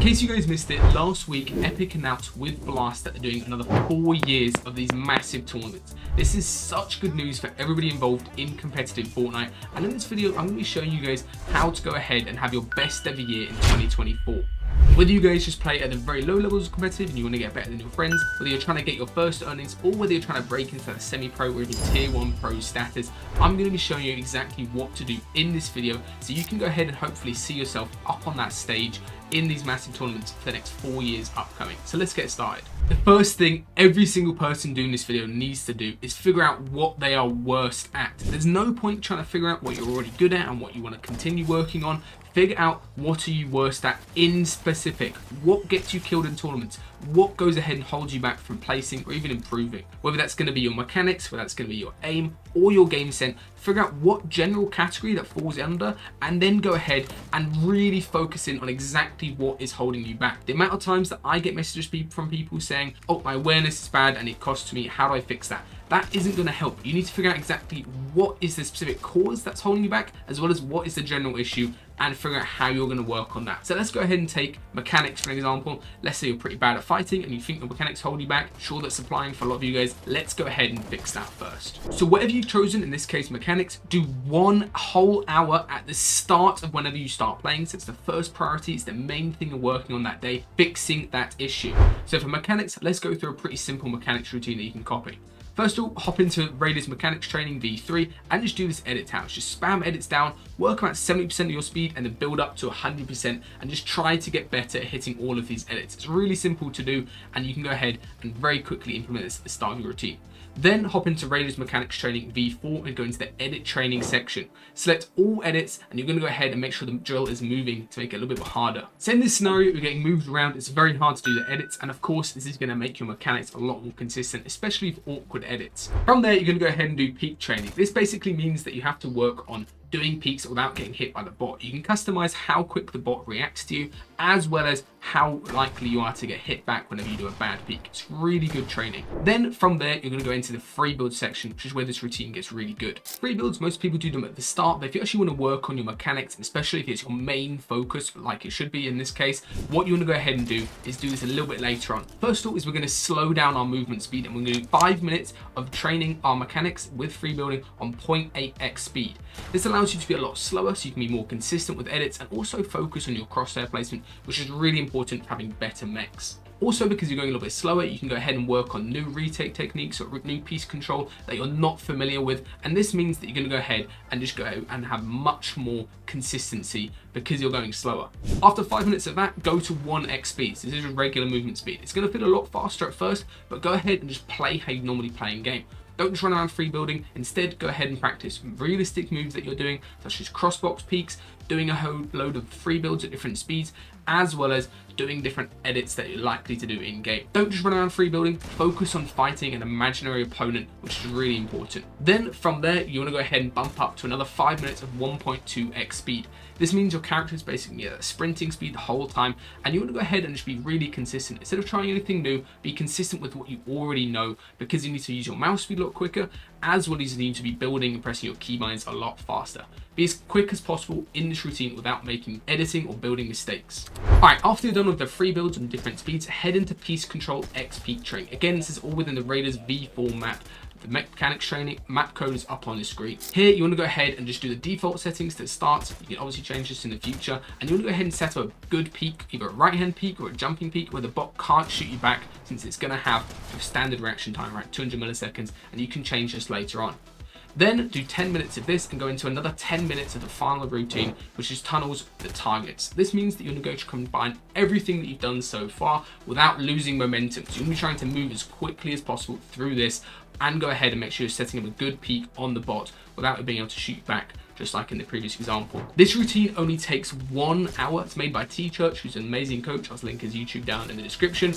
case you guys missed it, last week Epic announced with Blast that they're doing another 4 years of these massive tournaments. This is such good news for everybody involved in competitive Fortnite, and in this video I'm going to be showing you guys how to go ahead and have your best ever year in 2024. Whether you guys just play at the very low levels of competitive and you want to get better than your friends, whether you're trying to get your first earnings, or whether you're trying to break into that semi-pro or even tier 1 pro status, I'm going to be showing you exactly what to do in this video so you can go ahead and hopefully see yourself up on that stage in these massive tournaments for the next 4 years upcoming. So let's get started. The first thing every single person doing this video needs to do is figure out what they are worst at. There's no point trying to figure out what you're already good at and what you want to continue working on. Figure out what are you worst at in specific. What gets you killed in tournaments? What goes ahead and holds you back from placing or even improving? Whether that's going to be your mechanics, whether that's going to be your aim or your game sense, figure out what general category that falls under and then go ahead and really focus in on exactly what is holding you back. The amount of times that I get messages from people saying, oh, my awareness is bad and it costs me, how do I fix that? That isn't going to help. You need to figure out exactly what is the specific cause that's holding you back, as well as what is the general issue, and figure out how you're going to work on that. So let's go ahead and take mechanics for an example. Let's say you're pretty bad at fighting and you think your mechanics hold you back. Sure, that's applying for a lot of you guys. Let's go ahead and fix that first. So whatever you've chosen, in this case mechanics, do 1 whole hour at the start of whenever you start playing. So it's the first priority, it's the main thing you're working on that day, fixing that issue. So for mechanics, let's go through a pretty simple mechanics routine that you can copy. First of all, hop into Raiders Mechanics Training V3 and just do this edit house. Just spam edits down, work about 70% of your speed and then build up to 100% and just try to get better at hitting all of these edits. It's really simple to do and you can go ahead and very quickly implement this at the start of your routine. Then hop into Raiders Mechanics Training V4 and go into the edit training section. Select all edits and you're going to go ahead and make sure the drill is moving to make it a little bit harder. So in this scenario, you're getting moved around. It's very hard to do the edits. And of course, this is going to make your mechanics a lot more consistent, especially for awkward edits. From there, you're going to go ahead and do peak training. This basically means that you have to work on doing peaks without getting hit by the bot. You can customize how quick the bot reacts to you, as well as how likely you are to get hit back whenever you do a bad peak. It's really good training. Then from there, you're going to go into the free build section, which is where this routine gets really good. Free builds, most people do them at the start, but if you actually want to work on your mechanics, and especially if it's your main focus, like it should be in this case, what you want to go ahead and do is do this a little bit later on. First of all is we're going to slow down our movement speed and we're going to do 5 minutes of training our mechanics with free building on 0.8x speed. This allows you to be a lot slower so you can be more consistent with edits and also focus on your crosshair placement, which is really important for having better mechs. Also, because you're going a little bit slower, you can go ahead and work on new retake techniques or new piece control that you're not familiar with. And this means that you're going to go ahead and just go and have much more consistency because you're going slower. After 5 minutes of that, go to 1x speed. So this is your regular movement speed. It's going to feel a lot faster at first, but go ahead and just play how you normally play in game. Don't just run around free building. Instead, go ahead and practice realistic moves that you're doing, such as crossbox peaks, doing a whole load of free builds at different speeds, as well as doing different edits that you're likely to do in game. Don't just run around free building, focus on fighting an imaginary opponent, which is really important. Then from there, you want to go ahead and bump up to another 5 minutes of 1.2x speed. This means your character is basically at sprinting speed the whole time, and you want to go ahead and just be really consistent. Instead of trying anything new, be consistent with what you already know, because you need to use your mouse speed a lot quicker, as well as you need to be building and pressing your keybinds a lot faster. Be as quick as possible in this routine without making editing or building mistakes. Alright, after you're done with the free builds on different speeds, head into Piece Control X Peak Training. Again, this is all within the Raiders V4 map. The mechanics training map code is up on the screen. Here, you want to go ahead and just do the default settings to start. You can obviously change this in the future. And you want to go ahead and set up a good peak, either a right-hand peak or a jumping peak where the bot can't shoot you back, since it's going to have a standard reaction time, right, 200 milliseconds, and you can change this later on. Then do 10 minutes of this and go into another 10 minutes of the final routine, which is tunnels the targets. This means that you're going to combine everything that you've done so far without losing momentum. So you're going to be trying to move as quickly as possible through this and go ahead and make sure you're setting up a good peak on the bot without it being able to shoot back, just like in the previous example. This routine only takes 1 hour. It's made by T-Church, who's an amazing coach. I'll link his YouTube down in the description.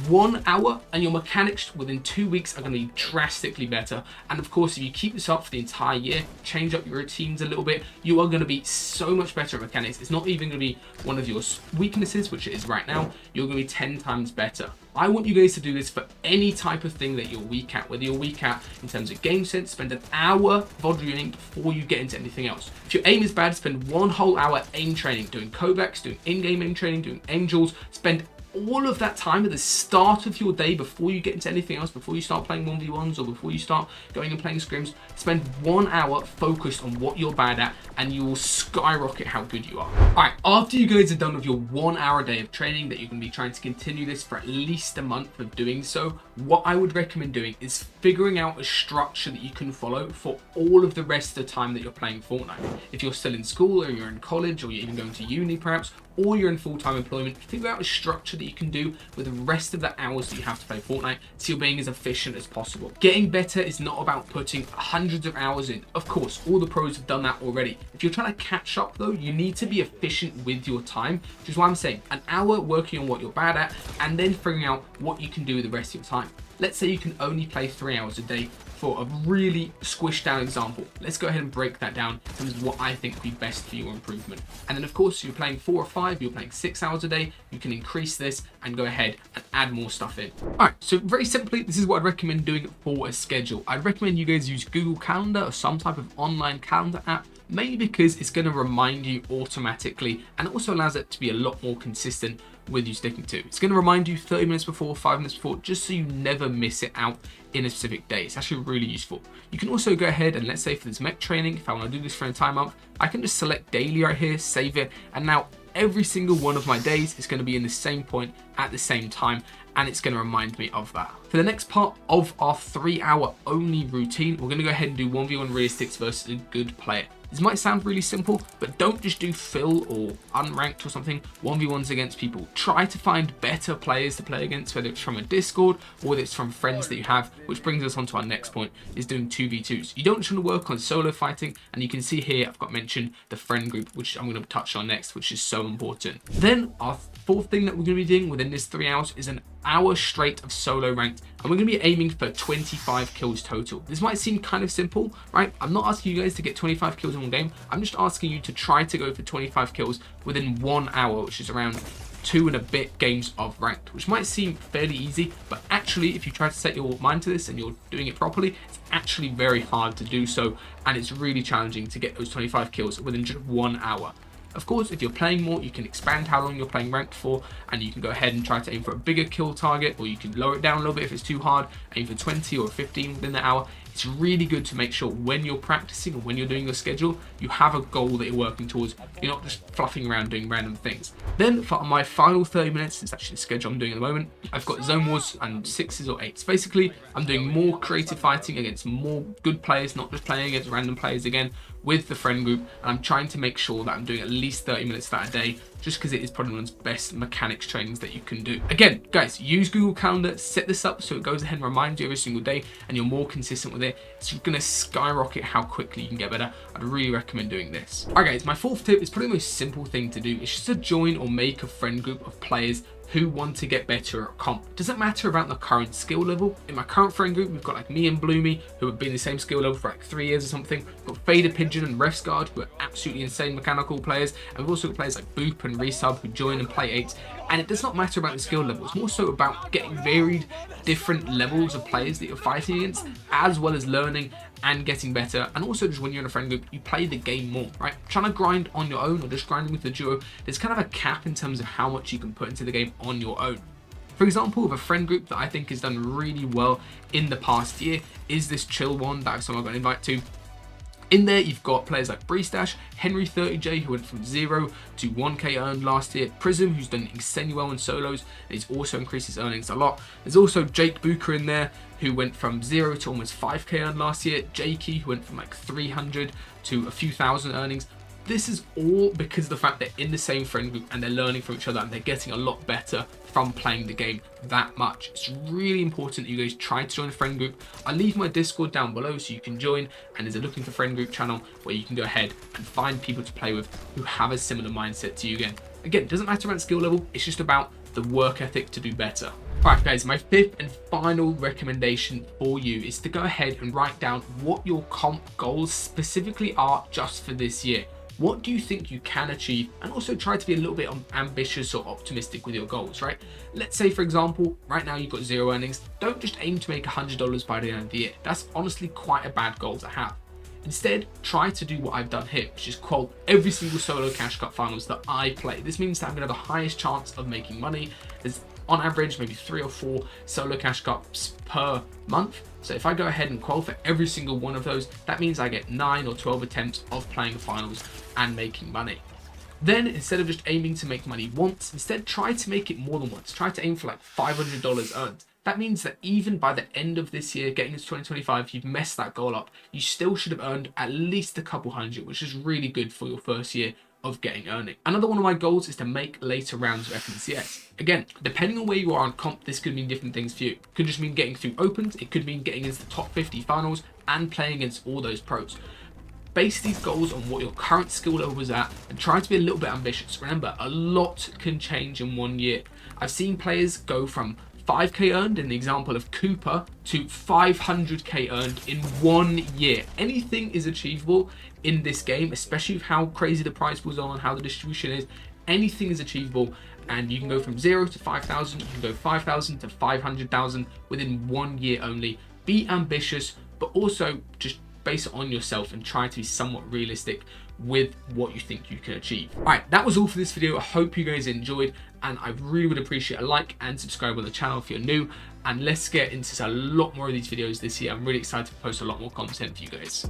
1 hour and your mechanics within 2 weeks are going to be drastically better. And of course, if you keep this up for the entire year, change up your routines a little bit, you are going to be so much better at mechanics. It's not even going to be one of your weaknesses, which it is right now. You're going to be 10 times better. I want you guys to do this for any type of thing that you're weak at, whether you're weak at in terms of game sense, spend an hour VOD training before you get into anything else. If your aim is bad, spend 1 whole hour aim training, doing Kovacs, doing in-game aim training, doing angels, spend all of that time at the start of your day before you get into anything else, before you start playing 1v1s or before you start going and playing scrims. Spend 1 hour focused on what you're bad at and you will skyrocket how good you are. Alright, after you guys are done with your 1 hour day of training that you're going to be trying to continue this for at least a month of doing so, what I would recommend doing is figuring out a structure that you can follow for all of the rest of the time that you're playing Fortnite. If you're still in school or you're in college or you're even going to uni perhaps, or you're in full-time employment, figure out a structure that you can do with the rest of the hours that you have to play Fortnite so you're being as efficient as possible. Getting better is not about putting hundreds of hours in. Of course, all the pros have done that already. If you're trying to catch up though, you need to be efficient with your time, which is why I'm saying an hour working on what you're bad at and then figuring out what you can do with the rest of your time. Let's say you can only play 3 hours a day. For a really squished down example, let's go ahead and break that down in terms of what I think would be best for your improvement. And then of course, you're playing 4 or 5, you're playing 6 hours a day, you can increase this and go ahead and add more stuff in. All right, so very simply, this is what I'd recommend doing for a schedule. I'd recommend you guys use Google Calendar or some type of online calendar app, mainly because it's going to remind you automatically and it also allows it to be a lot more consistent with you sticking to. It's going to remind you 30 minutes before, 5 minutes before, just so you never miss it out in a specific day. It's actually really useful. You can also go ahead and let's say for this mech training, if I want to do this for an entire month, I can just select daily right here, save it, and now every single one of my days is going to be in the same point at the same time, and it's going to remind me of that. For the next part of our 3 hour only routine, we're going to go ahead and do 1v1 realistics versus a good player. This might sound really simple, but don't just do fill or unranked or something, 1v1s against people. Try to find better players to play against, whether it's from a Discord or whether it's from friends that you have, which brings us on to our next point, is doing 2v2s. You don't just want to work on solo fighting, and you can see here I've got mentioned the friend group, which I'm going to touch on next, which is so important. Then our fourth thing that we're going to be doing within this 3 hours is an hour straight of solo ranked, and we're going to be aiming for 25 kills total. This might seem kind of simple, right? I'm not asking you guys to get 25 kills in one game. I'm just asking you to try to go for 25 kills within 1 hour, which is around 2 and a bit games of ranked, which might seem fairly easy, but actually if you try to set your mind to this and you're doing it properly, it's actually very hard to do so, and it's really challenging to get those 25 kills within just 1 hour. Of course, if you're playing more, you can expand how long you're playing ranked for, and you can go ahead and try to aim for a bigger kill target, or you can lower it down a little bit if it's too hard, aim for 20 or 15 within the hour. It's really good to make sure when you're practicing or when you're doing your schedule, you have a goal that you're working towards. You're not just fluffing around doing random things. Then for my final 30 minutes, it's actually the schedule I'm doing at the moment, I've got zone wars and 6s or 8s. Basically, I'm doing more creative fighting against more good players, not just playing against random players again, with the friend group, and I'm trying to make sure that I'm doing at least 30 minutes of that a day, just because it is probably one of the best mechanics trainings that you can do. Again, guys, use Google Calendar, set this up so it goes ahead and reminds you every single day and you're more consistent with it. It's going to skyrocket how quickly you can get better. I'd really recommend doing this. All right, guys, my fourth tip is probably the most simple thing to do. It's just to join or make a friend group of players who want to get better at comp. It doesn't matter about the current skill level. In my current friend group, we've got like me and Bloomy, who have been the same skill level for like 3 years or something. We've got Fader Pigeon and Refsguard, who are absolutely insane mechanical players. And we've also got players like Boop and Resub, who join and play 8s. And it does not matter about the skill level. It's more so about getting varied, different levels of players that you're fighting against, as well as learning and getting better. And also just when you're in a friend group, you play the game more, right? Trying to grind on your own or just grinding with the duo, there's kind of a cap in terms of how much you can put into the game on your own. For example, with a friend group that I think has done really well in the past year is this chill one that someone got an invite to. In there, you've got players like Breestash, Henry30J, who went from 0 to 1k earned last year, Prism, who's done insanely well in solos, and he's also increased his earnings a lot. There's also Jake Booker in there, who went from 0 to almost 5k earned last year, Jakey, who went from like 300 to a few thousand earnings. This is all because of the fact they're in the same friend group and they're learning from each other and they're getting a lot better from playing the game that much. It's really important that you guys try to join a friend group. I'll leave my Discord down below so you can join, and there's a looking for friend group channel where you can go ahead and find people to play with who have a similar mindset to you again. Again, it doesn't matter about skill level, it's just about the work ethic to do better. Alright guys, my fifth and final recommendation for you is to go ahead and write down what your comp goals specifically are just for this year. What do you think you can achieve? And also try to be a little bit ambitious or optimistic with your goals, right? Let's say, for example, right now you've got zero earnings. Don't just aim to make $100 by the end of the year. That's honestly quite a bad goal to have. Instead, try to do what I've done here, which is quote every single solo cash cup finals that I play. This means that I'm going to have the highest chance of making money. There's on average maybe 3 or 4 solo cash cups per month. So if I go ahead and qualify every single one of those, that means I get 9 or 12 attempts of playing the finals and making money. Then instead of just aiming to make money once, instead try to make it more than once. Try to aim for like $500 earned. That means that even by the end of this year, getting into 2025, if you've messed that goal up, you still should have earned at least a couple hundred, which is really good for your first year of getting earning. Another one of my goals is to make later rounds of FNCS. Again, depending on where you are on comp, this could mean different things for you. It could just mean getting through opens, it could mean getting into the top 50 finals and playing against all those pros. Base these goals on what your current skill level is at and try to be a little bit ambitious. Remember, a lot can change in 1 year. I've seen players go from 5k earned in the example of Cooper to 500k earned in 1 year. Anything is achievable in this game, especially with how crazy the prize pools are and how the distribution is. Anything is achievable, and you can go from 0 to 5,000, you can go 5,000 to 500,000 within 1 year only. Be ambitious, but also just base it on yourself and try to be somewhat realistic with what you think you can achieve. All right, that was all for this video. I hope you guys enjoyed, and I really would appreciate a like and subscribe on the channel if you're new, and let's get into a lot more of these videos this year. I'm really excited to post a lot more content for you guys.